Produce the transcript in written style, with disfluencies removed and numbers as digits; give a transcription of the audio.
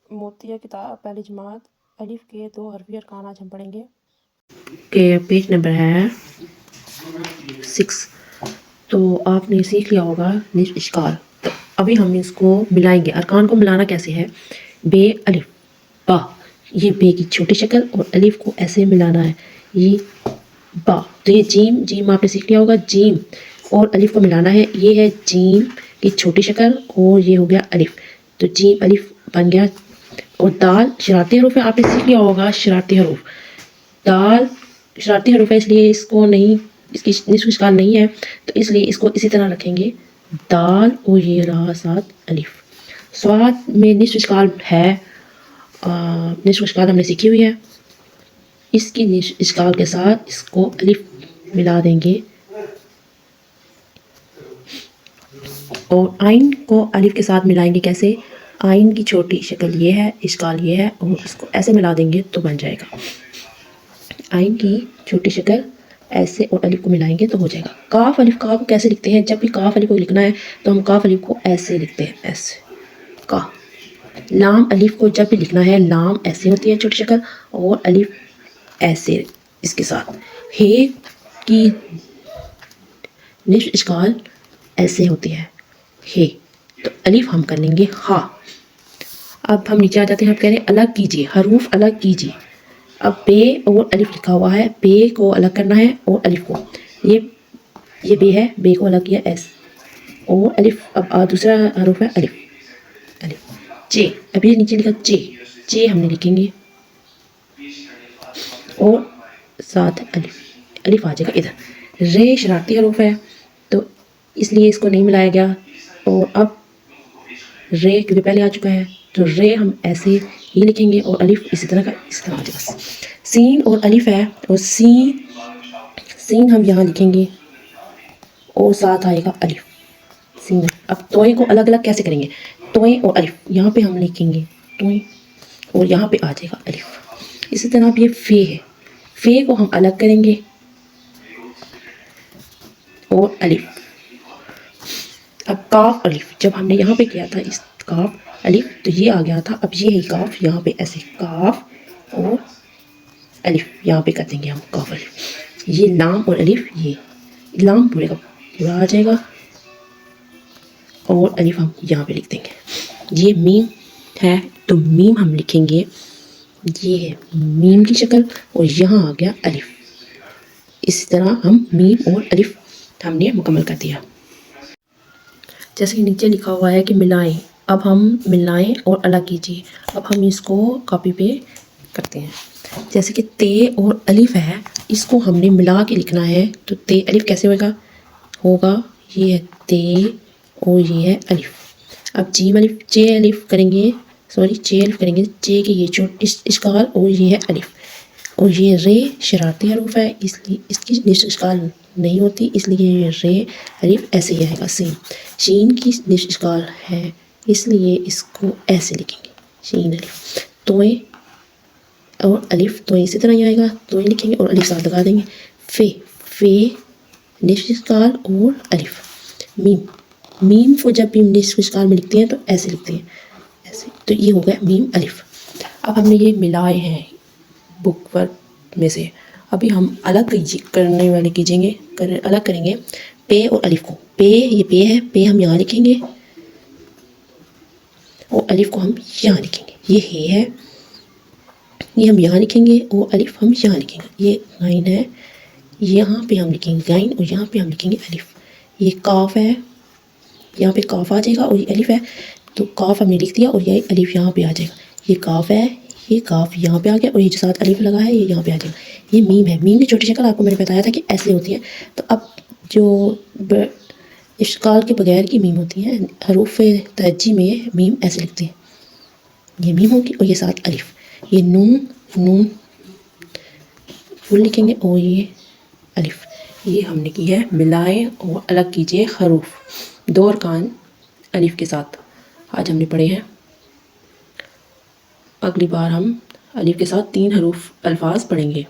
موتیہ کتاب پہلی جماعت الف کے 2 حرفی ارکان آج ہم پڑھیں گے کہ پیج نمبر ہے 6۔ تو آپ نے سیکھ لیا ہوگا نصف اشکال۔ تو ابھی ہم اس کو ملائیں گے۔ ارکان کو ملانا کیسے ہے؟ بے الف با، یہ بے کی چھوٹی شکل اور الف کو ایسے ملانا ہے، یہ با۔ تو یہ جیم، جیم آپ نے سیکھ لیا ہوگا، جیم اور الف کو ملانا ہے، یہ ہے جیم کی چھوٹی شکل اور یہ ہو گیا الف، تو جیم الف بن گیا۔ اور دال شرارتی حروف ہے، آپ نے سیکھ لیا ہوگا شرارتی حروف۔ دال شرارتی حروف ہے، اس لیے اس کو نہیں، اس کی نصف اشکال نہیں ہے، تو اس لیے اس کو اسی طرح رکھیں گے، دال اور یہ رہا ساتھ الف۔ سواد میں نصف اشکال ہے، نصف اشکال ہم نے سیکھی ہوئی ہے، اس کی نصف اشکال کے ساتھ اس کو الف ملا دیں گے، اور آئین کو الف کے ساتھ ملائیں گے کیسے؟ آئین کی چھوٹی شکل یہ ہے، اشکال یہ ہے، اور اس کو ایسے ملا دیں گے تو بن جائے گا۔ آئین کی چھوٹی شکل ایسے اور الف کو ملائیں گے تو ہو جائے گا۔ کاف الف، کاف کو کیسے لکھتے ہیں؟ جب بھی کاف الف کو لکھنا ہے تو ہم کاف الف کو ایسے لکھتے ہیں، ایسے کا۔ لام الف کو جب بھی لکھنا ہے، لام ایسے ہوتی ہے چھوٹی شکل اور الف ایسے اس کے ساتھ۔ ہے کی نصف اشکال ایسے ہوتی ہے، ہے، تو الف ہم کر لیں گے ہا۔ اب ہم نیچے آ جاتے ہیں، آپ کہہ رہے ہیں الگ کیجیے، حروف الگ کیجیے۔ اب بے اور الف لکھا ہوا ہے، بے کو الگ کرنا ہے اور الف کو، یہ بے ہے، بے کو الگ کیا ایس، اور الف، اب دوسرا حروف ہے الف، الف چے، اب یہ نیچے لکھا چے، چے ہم نے لکھیں گے اور ساتھ الف، الف آ جائے گا ادھر۔ رے شرارتی حروف ہے تو اس لیے اس کو نہیں ملایا گیا، اور اب رے کیونکہ پہلے آ چکا ہے تو رے ہم ایسے ہی لکھیں گے اور الف اسی طرح کا اس طرح آ جائے گا۔ سین اور الف ہے، اور سین ہم یہاں لکھیں گے اور ساتھ آئے گا الف، سین۔ اب توئیں کو الگ الگ کیسے کریں گے؟ توئیں اور الف یہاں پہ ہم لکھیں گے توئیں، اور یہاں پہ آ جائے گا الف۔ اسی طرح اب یہ فے ہے، فے کو ہم الگ کریں گے اور الف۔ اب کاف الف، جب ہم نے یہاں پہ کیا تھا اس کاف الف تو یہ آ گیا تھا، اب یہ ہے کاف، یہاں پہ ایسے کاف اور الف یہاں پہ کر دیں گے ہم کاف الف۔ یہ لام اور الف، یہ لام پورے کا پورا آ جائے گا اور الف ہم یہاں پہ لکھ دیں گے۔ یہ میم ہے تو میم ہم لکھیں گے، یہ ہے میم کی شکل اور یہاں آ گیا الف۔ اسی طرح ہم میم اور الف ہم نے مکمل کر دیا۔ جیسے کہ نیچے لکھا ہوا ہے کہ ملائیں، اب ہم ملائیں اور الگ کیجیے۔ اب ہم اس کو کاپی پہ کرتے ہیں۔ جیسے کہ تے اور الف ہے، اس کو ہم نے ملا کے لکھنا ہے، تو تے الف کیسے ہوگا یہ ہے تے اور یہ ہے الف۔ اب جیم الف، چے الف کریں گے، چے الف کریں گے، چے کی یہ اشکال اور یہ ہے الف، اور یہ رے شرارتی حروف ہے، اس لیے اس کی نصف اشکال نہیں ہوتی، اس لیے یہ رے الف ایسے ہی آئے گا۔ سین، شین کی نصف اشکال ہے، اس لیے اس کو ایسے لکھیں گے، شین الف۔ توئیں اور الف، توئیں اسی طرح ہی آئے گا، توئیں لکھیں گے اور الف ساتھ لگا دیں گے۔ فے، فے نصف اشکال اور الف۔ میم، میم کو جب بھی نصف اشکال میں لکھتے ہیں تو ایسے لکھتے ہیں، ایسے، تو یہ ہو گیا میم الف۔ اب ہم نے یہ ملائے ہیں بک ورک میں سے، ابھی ہم الگ کرنے والے کیجیں گے، الگ کریں گے پے اور الف کو۔ پے، یہ پے ہے، پے ہم یہاں لکھیں گے اور الف کو ہم یہاں لکھیں گے۔ یہ ہے، یہ ہم یہاں لکھیں گے اور الف ہم یہاں لکھیں گے۔ یہ غین ہے، یہاں پہ ہم لکھیں گے غین اور یہاں پہ ہم لکھیں گے الف۔ یہ کاف ہے، یہاں پہ کاف آ جائے گا اور یہ الف ہے، تو کاف ہم نے لکھ دیا اور یہ الف یہاں پہ آ جائے گا۔ یہ کاف ہے، یہ کاف یہاں پہ آ گیا اور یہ جو ساتھ الف لگا ہے یہ یہاں پہ آ جائے گا۔ یہ میم ہے، میم کی چھوٹی شکل آپ کو میں نے بتایا تھا کہ ایسے ہوتی ہے، تو اب جو اشکال کے بغیر کی میم ہوتی ہیں، حروف تہجی میں میم ایسے لکھتے ہیں، یہ میم ہوگی اور یہ ساتھ الف۔ یہ نون، نون فل لکھیں گے اور یہ الف۔ یہ ہم نے کی ہے ملائیں اور الگ کیجیے حروف، 2 ارکان الف کے ساتھ آج ہم نے پڑھے ہیں۔ اگلی بار ہم الف کے ساتھ 3 حروف الفاظ پڑھیں گے۔